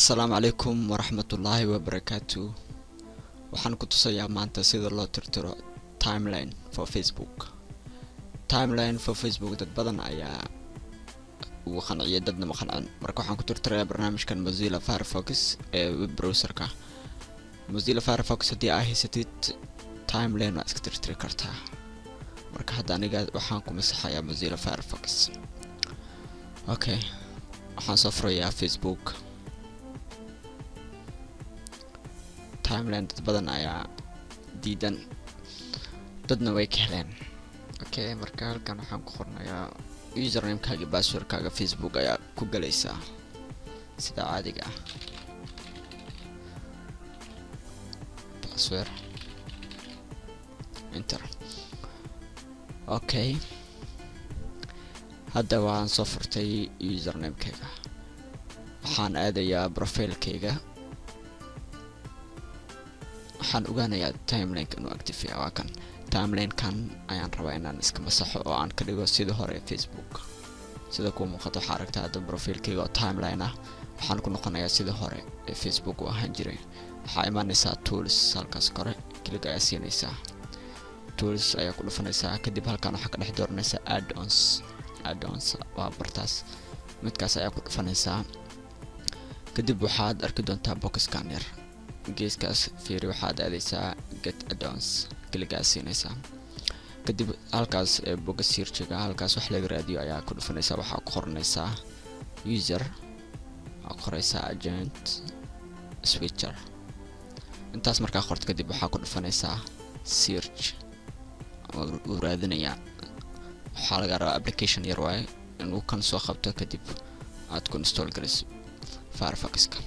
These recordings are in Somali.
السلام عليكم ورحمة الله وبركاته. waxaan ku tusayaa maanta sida loo tirtiro timeline for Facebook. Timeline for Facebook dad badan ayaa ugu qanciyay dadna ma qancin. Marka waxaan ku tirtirayaa barnaamijkan Mozilla Firefox ee web browserka. Mozilla Firefox hadii aad haysatid timeline waa iska tirtiri kartaa. Marka hadda aniga waxaan ku masaxayaa Mozilla Firefox. Okay. waxaan soo furayaa Facebook. timeline dad badan ayaa diidan dadna way ka heleen. Okay, marka halkan waxaan ku qornayaa username-kaaga iyo password-kaaga Facebook ayaa ku galaysaa sida caadiga ah. Password enter. Okay, hadda waan soo furtay username-kayga. waxaan aadayaa profile-kayga. waxaan ogaanayaa timeline-kan inuu active yahay. waa kan timeline-kan ayaan rabaa inaan iska masaxo oo aan ka dhigo sida hore Facebook. sida ku muuqato waxaa aragtaa hadda profile-kayga oo timeline ah waxaan ku noqonayaa sida hore ee Facebook u ahaan jiray. waxaa imaanaysaa tools halkaas kore click ayaa siinaysaa. tools ayaa ku dhufanaysaa kadib halkan waxaa ka dhex dooranaysaa add-ons waa bartaas midkaas ayaa ku dhufanaysaa. kadib waxaad arki doontaa box-kan yar geeskaas fiiri waxaad aadaysaa get add-ons click ayaa siinaysaa. kadib halkaas ee boga search-ga halkaas wax laga raadiyo ayaa ku dhufanaysaa. waxaa ku qoranaysaa user waxaa qoraysaa agent switcher. intaas markaa qorto kadib waxaa ku dhufanaysaa search oo raadinayaa. waxaa laga rabaa application yar waaye inuu kan soo qabto kadib aad ku install garayso Firefox-ka.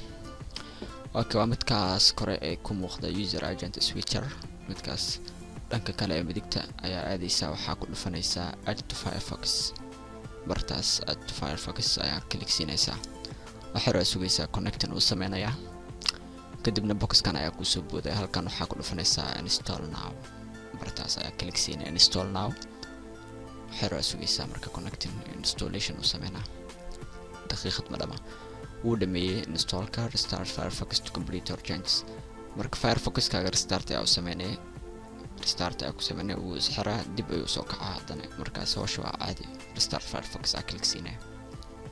okay, waa midkaas kore ee ku muuqda user agent switcher. midkaas dhanka kale ee midigta ayaa aadaysaa. waxaa ku dhufanaysaa add to Firefox. bartaas add to Firefox ayaa click siinaysaa. waxaa sugaysaa connecting uu sameynayaa. kadibna box-kan ayaa ku soo booday. halkan waxaa ku dhufanaysaa install now. bartaas ayaa click siinay install now. waxaa sugaysaa marka connecting installation uu sameynaa. daqiiqad ma dhama wuu dhameeyay installka. restart Firefox to complete your changes. marka Firefox-kaaga restart ayaa u sameynay. restart ayaa ku sameynay wuu isxiraa dib ayuu soo kacaa haddana. markaas hawsha waa caadi. restart Firefox ayaa click siinay.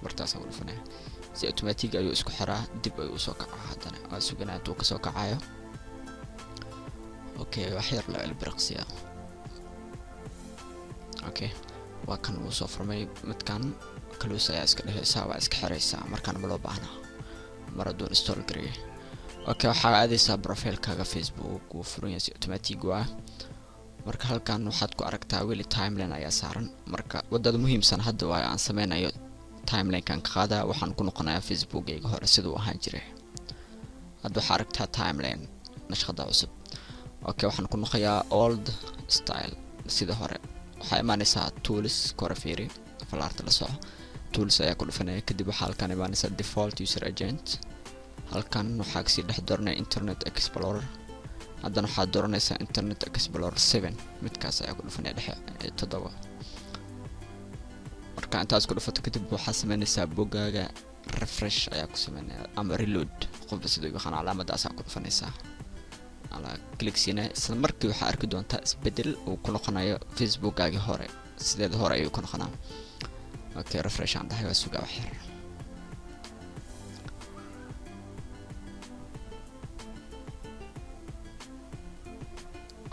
bartaas ayaa u dhufanaya si automatic ayuu isku xiraa dib ayuu soo kacaa haddana. waa suganaa intuu ka soo kacayo. okay, wax yar la ilbiriqsiya. okay, waa kan uu soo furmay midkan close ayaa iska dhehaysaa waa iska xiraysaa markaan ma loo baahna mar hadduu install gareeyo. okay, waxaa aadaysaa profile-kaaga Facebook wuu furan yahay si automatic ah. marka halkan waxaad ku aragtaa weli timeline ayaa saaran. marka wadada muhiimsan hadda waa aan sameynayo timeline-kan ka qaadaa. waxaan ku noqonayaa Facebook-gayga hore siduu ahaan jiray. hadda waxaa aragtaa timeline nashqada cusub. okay, waxaan ku noqonayaa old style sida hore. waxaa imaanaysaa tools kore fiiri falaarta la soco. tools ayaa ku dhufanaya kadib waxaa halkan imaanaysaa default user agent. halkan waxaa kasii dhex dooranaya internet explorer. haddana waxaad dooranaysaa internet explorer 7 midkaas ayaa ku dhufanaya dhexe 7. marka intaas ku dhufato kadib waxaa sameynaysaa bogaaga refresh ayaa ku sameynaya ama reload qofka sidoo yaqaan calaamadaas ayaa ku dhufanaysaa. ala click siina isla markii waxaa arki doontaa isbedel uu ku noqonayo Facebook-gaaga hore sideeda hore ayuu ku noqonaa. okay, refresh aan dhahay waa sugaa wax yar.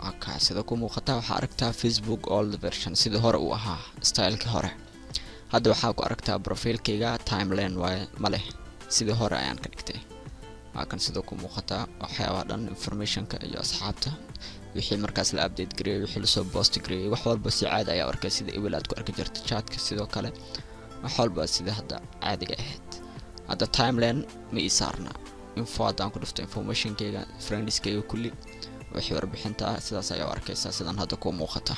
okay, sida ku muuqata waxaa aragtaa Facebook old version sidii hore uu ahaa style-kii hore. hadda waxaa ku aragtaa profile-kayga timeline waaye ma leh sidii hore ayaan ka dhigtay. waa kan sida ku muuqata waxyaabaha dhan information-ka iyo asxaabta wixii markaas la update gareeyay wixii la soo post gareeyay wax walba si caadi ayaa arkay sida email aad ku arki jirtay chat-ka sidoo kale wax walba sida hadda caadiga ahayd. hadda timeline ma ii saarna info haddaan ku dhufto information-kayga friends-kayga kulli wixii warbixinta sidaas ayaa arkaysaa sidan hadda ku muuqata.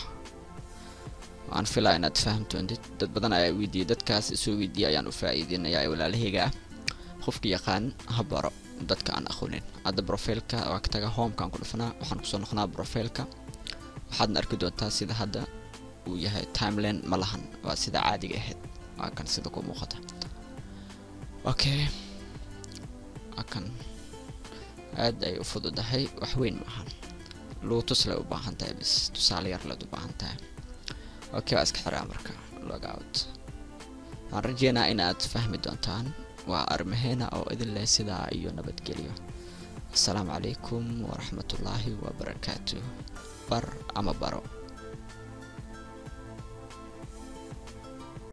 waan filaa inaad fahamto. dad badan ayaa weydiiyay dadkaas isoo weydiiyay ayaan u faa'iideynayaa ee walaalahayga qofkii yaqaan ha baro dadka aan aqoonin. hadda profile-ka waa ka taga home-kan ku dhufanaa. waxaan kusoo noqonaa profile-ka. waxaadna arki doontaa sida hadda uu yahay timeline ma lahan waa sida caadiga ahayd. waa kan sida ku muuqata. okay, akan aad ay u fududahay wax weyn maahan loo tusla u baahan tahay bis tusaale yar la u baahan tahay okay waa iska xiraa marka logout aan rajeynaa in aad fahmi doontaan waa arrimaheena oo idin leh sidaa iyo nabadgelyo السلام عليكم ورحمة الله وبركاته بر أما برو